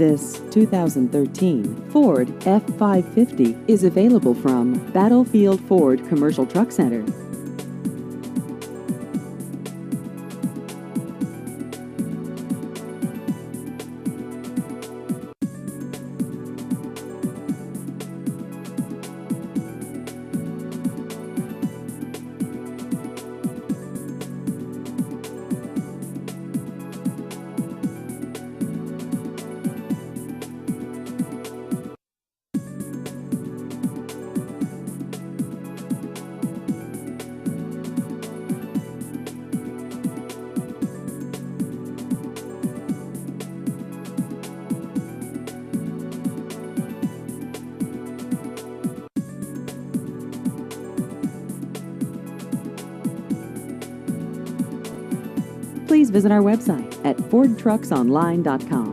This 2013 Ford F550 is available from Battlefield Ford Commercial Truck Center. Please visit our website at fordtrucksonline.com.